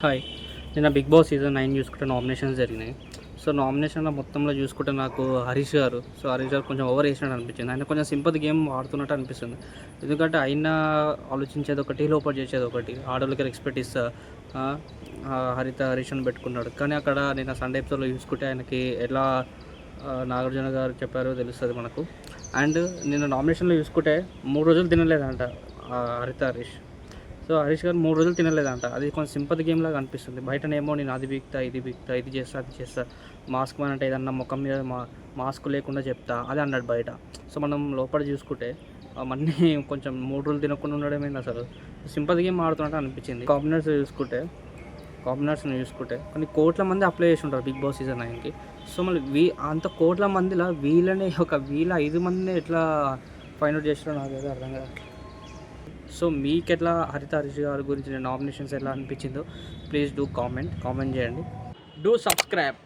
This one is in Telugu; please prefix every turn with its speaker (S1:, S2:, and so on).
S1: హాయ్. నిన్న బిగ్ బాస్ సీజన్ 9 చూసుకుంటే నామినేషన్స్ జరిగినాయి. సో నామినేషన్లో మొత్తంలో చూసుకుంటే నాకు హరీష్ గారు కొంచెం ఓవర్ చేసినట్టు అనిపించింది. ఆయన కొంచెం సింపతి గేమ్ ఆడుతున్నట్టు అనిపిస్తుంది. ఎందుకంటే ఆయన ఆలోచించేది ఒకటి, లోపల చేసేది ఒకటి. ఆడోళ్ళకి రెస్పెక్ట్ ఇస్తా హరీష్ని పెట్టుకున్నాడు. కానీ అక్కడ నిన్న సండే ఎపిసోడ్లో చూసుకుంటే ఆయనకి ఎలా నాగార్జున గారు చెప్పారో తెలుస్తుంది మనకు. అండ్ నిన్న నామినేషన్లో చూసుకుంటే 3 రోజులు తినలేదంట హరీష్. సో హరీష్ గారు 3 రోజులు తినలేదంట. అది కొంచెం సింపతి గేమ్ లాగా అనిపిస్తుంది. బయటనేమో నేను అది బీక్తా, ఇది చేస్తా, మాస్క్ అంటే ఏదన్నా ముఖం మీద మాస్క్ లేకుండా చెప్తా అది అన్నాడు బయట. సో మనం లోపల చూసుకుంటే అవన్నీ కొంచెం 3 రోజులు తినకుండా ఉండడం ఏంది అసలు. సింపతి గేమ్ ఆడుతున్నట్టు అనిపించింది. కాంబినేషన్ చూసుకుంటే కొన్ని కోట్ల మంది అప్లై చేసి ఉంటారు బిగ్ బాస్ సీజన్ 9కి. సో మళ్ళీ అంత కోట్ల మందిలో వీళ్ళ 5 మందిని ఎట్లా ఫైండ్ అవుట్ చేస్తారో నాకైతే అర్థం కాదు. సో మీకు ఎట్లా హరీష్ గారి గురించి నామినేషన్స్ ఎలా అనిపించిందో ప్లీజ్ డూ కామెంట్ చేయండి. Do subscribe.